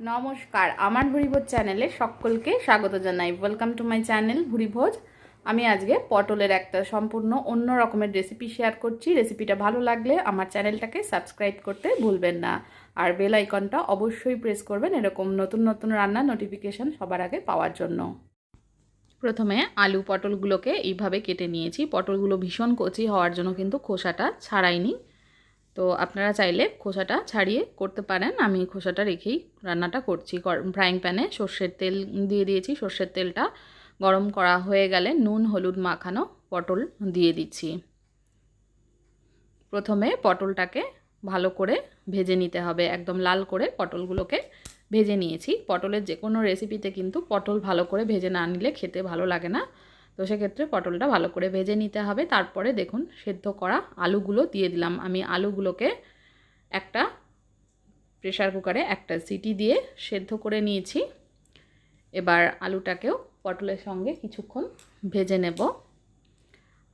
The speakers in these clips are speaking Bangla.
नमस्कार आमार भुरी भोज चैनेले सकलके स्वागत Janai. Welcome to my channel भुरी भोज। आमी आजके पटलेर एकटा सम्पूर्ण अन्य रकमेर रेसिपि शेयर करछि। रेसिपिटा भालो लागले आमार चैनलटाके सबस्क्राइब करते भूलबेन ना और बेल आइकनटा अवश्यई प्रेस करबेन एरकम नतून नतून रान्नार नोटिफिकेशन सबार आगे पाওয়ার জন্য। प्रथमे आलू पटलगुलोके এইভাবে केटे निয়েছি। पटलगुलो भीषण कचि हওয়ার জন্য কিন্তু খোসাটা ছাড়াইনি। तो আপনারা চাইলে খোসাটা ছাড়িয়ে করতে পারেন। আমি খোসাটা রেখেই রান্নাটা করছি। ফ্রাইং প্যানে সরষের তেল দিয়ে দিয়েছি। সরষের তেলটা গরম করা হয়ে গেলে নুন হলুদ মাখানো পটল দিয়ে দিচ্ছি। প্রথমে পটলটাকে ভালো করে ভেজে নিতে হবে, একদম লাল করে পটলগুলোকে ভেজে নিয়েছি। পটলের যে কোনো রেসিপিতে কিন্তু পটল ভালো করে ভেজে না নিলে খেতে ভালো লাগে না। তো সেক্ষেত্রে পটলটা ভালো করে ভেজে নিতে হবে। তারপরে দেখুন সেদ্ধ করা আলুগুলো দিয়ে দিলাম। আমি আলুগুলোকে একটা প্রেসার কুকারে একটা সিটি দিয়ে সেদ্ধ করে নিয়েছি। এবার আলুটাকেও পটলের সঙ্গে কিছুক্ষণ ভেজে নেব।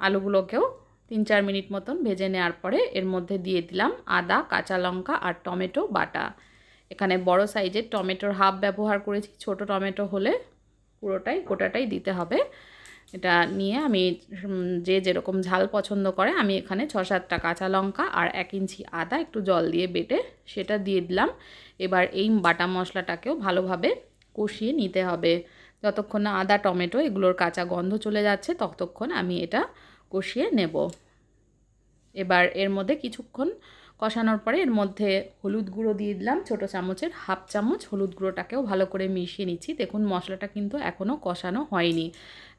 আলুগুলোকেও 3-4 মিনিট মতন ভেজে নেওয়ার পরে এর মধ্যে দিয়ে দিলাম আদা, কাঁচা লঙ্কা আর টমেটো বাটা। এখানে বড় সাইজের টমেটোর হাফ ব্যবহার করেছি। ছোট টমেটো হলে পুরোটাই গোটাটাই দিতে হবে। এটা নিয়ে আমি যে যেরকম ঝাল পছন্দ করে আমি এখানে 6-7টা কাঁচা লঙ্কা আর 1 ইঞ্চি আদা একটু জল দিয়ে বেটে সেটা দিয়ে দিলাম। এবার এই বাটা মশলাটাকেও ভালোভাবে কষিয়ে নিতে হবে। যতক্ষণ না আদা টমেটো এগুলোর কাঁচা গন্ধ চলে যাচ্ছে ততক্ষণ আমি এটা কষিয়ে নেব। এবার এর মধ্যে কিছুক্ষণ কষানোর পরে এর মধ্যে হলুদ গুঁড়ো দিয়ে দিলাম। ছোটো চামচের হাফ চামচ হলুদ গুঁড়োটাকেও ভালো করে মিশিয়ে নিচ্ছি। দেখুন মশলাটা কিন্তু এখনও কষানো হয়নি,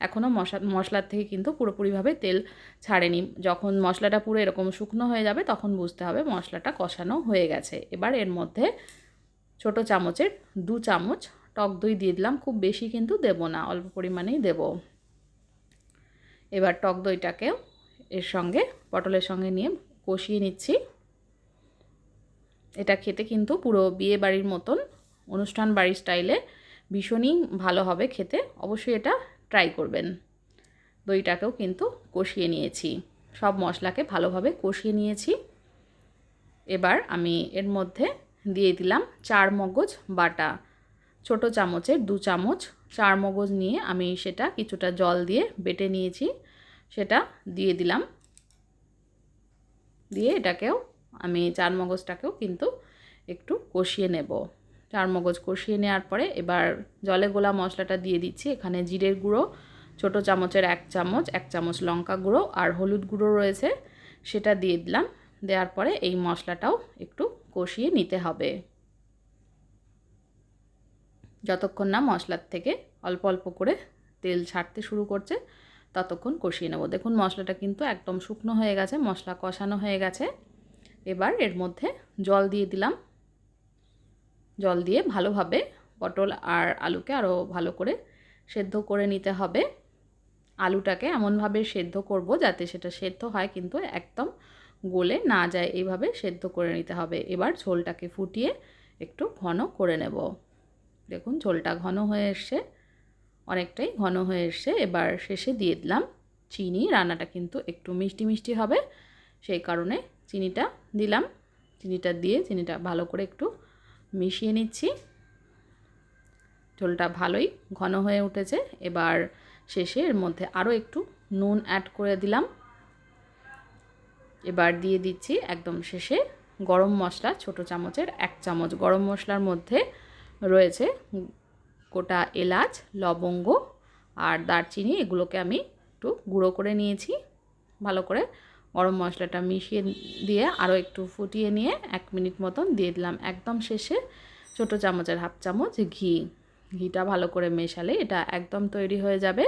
এখনও মশলার থেকে কিন্তু পুরোপুরিভাবে তেল ছাড়েনি। যখন মশলাটা পুরো এরকম শুকনো হয়ে যাবে তখন বুঝতে হবে মশলাটা কষানো হয়ে গেছে। এবার এর মধ্যে ছোটো চামচের 2 চামচ টক দই দিয়ে দিলাম। খুব বেশি কিন্তু দেব না, অল্প পরিমাণেই দেব। এবার টক দইটাকেও এর সঙ্গে পটলের সঙ্গে নিয়ে কষিয়ে নিচ্ছি। এটা খেতে কিন্তু পুরো বিয়ে বাড়ির মতন অনুষ্ঠান বাড়ির স্টাইলে ভীষণই ভালো হবে খেতে। অবশ্যই এটা ট্রাই করবেন। দইটাকেও কিন্তু কষিয়ে নিয়েছি, সব মশলাকে ভালোভাবে কষিয়ে নিয়েছি। এবার আমি এর মধ্যে দিয়ে দিলাম 4 মগজ বাটা। ছোট চামচের 2 চামচ 4 মগজ নিয়ে আমি সেটা কিছুটা জল দিয়ে বেটে নিয়েছি, সেটা দিয়ে দিলাম। দিয়ে এটাকেও আমি 4 মগজটাকেও কিন্তু একটু কষিয়ে নেব। 4 মগজ কষিয়ে নেওয়ার পরে এবার জলে গোলা মশলাটা দিয়ে দিচ্ছি। এখানে জিরের গুঁড়ো ছোটো চামচের 1 চামচ, 1 চামচ লঙ্কা গুঁড়ো আর হলুদ গুঁড়ো রয়েছে সেটা দিয়ে দিলাম। দেওয়ার পরে এই মশলাটাও একটু কষিয়ে নিতে হবে যতক্ষণ না মশলার থেকে অল্প অল্প করে তেল ছাড়তে শুরু করছে ততক্ষণ কষিয়ে নেব। দেখুন মশলাটা কিন্তু একদম শুকনো হয়ে গেছে, মশলা কষানো হয়ে গেছে। এবার এর মধ্যে জল দিয়ে দিলাম। জল দিয়ে ভালোভাবে পটল আর আলুকে আরও ভালো করে সেদ্ধ করে নিতে হবে। আলুটাকে এমনভাবে সেদ্ধ করব যাতে সেটা সেদ্ধ হয় কিন্তু একদম গলে না যায়, এইভাবে সেদ্ধ করে নিতে হবে। এবার ঝোলটাকে ফুটিয়ে একটু ঘন করে নেব। দেখুন ঝোলটা ঘন হয়ে এসছে, অনেকটাই ঘন হয়ে এসছে। এবার শেষে দিয়ে দিলাম চিনি। রান্নাটা কিন্তু একটু মিষ্টি মিষ্টি হবে, সেই কারণে চিনিটা দিলাম। চিনিটা দিয়ে চিনিটা ভালো করে একটু মিশিয়ে নিচ্ছি। ঝোলটা ভালোই ঘন হয়ে উঠেছে। এবার শেষে এর মধ্যে আরও একটু নুন অ্যাড করে দিলাম। এবার দিয়ে দিচ্ছি একদম শেষে গরম মশলা ছোটো চামচের 1 চামচ। গরম মশলার মধ্যে রয়েছে গোটা এলাচ, লবঙ্গ আর দারচিনি, এগুলোকে আমি একটু গুঁড়ো করে নিয়েছি। ভালো করে গরম মশলাটা মিশিয়ে দিয়ে আরও একটু ফুটিয়ে নিয়ে 1 মিনিট মতন দিয়ে দিলাম। একদম শেষে ছোটো চামচের হাফ চামচ ঘি। ঘিটা ভালো করে মেশালে এটা একদম তৈরি হয়ে যাবে।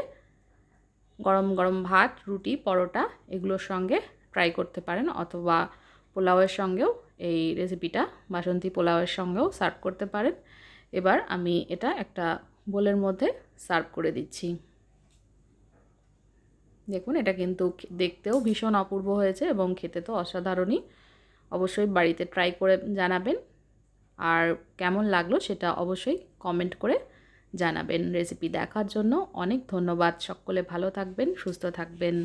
গরম গরম ভাত, রুটি, পরোটা এগুলোর সঙ্গে ট্রাই করতে পারেন, অথবা পোলাওয়ের সঙ্গেও এই রেসিপিটা বাসন্তী পোলাওয়ের সঙ্গেও সার্ভ করতে পারেন। এবার আমি এটা একটা বোলের মধ্যে সার্ভ করে দিচ্ছি। দেখুন এটা কিন্তু দেখতেও ভীষণ অপূর্ব হয়েছে এবং খেতে তো অসাধারণই। অবশ্যই বাড়িতে ট্রাই করে জানাবেন, আর কেমন লাগলো সেটা অবশ্যই কমেন্ট করে জানাবেন। রেসিপি দেখার জন্য অনেক ধন্যবাদ। সকলে ভালো থাকবেন, সুস্থ থাকবেন।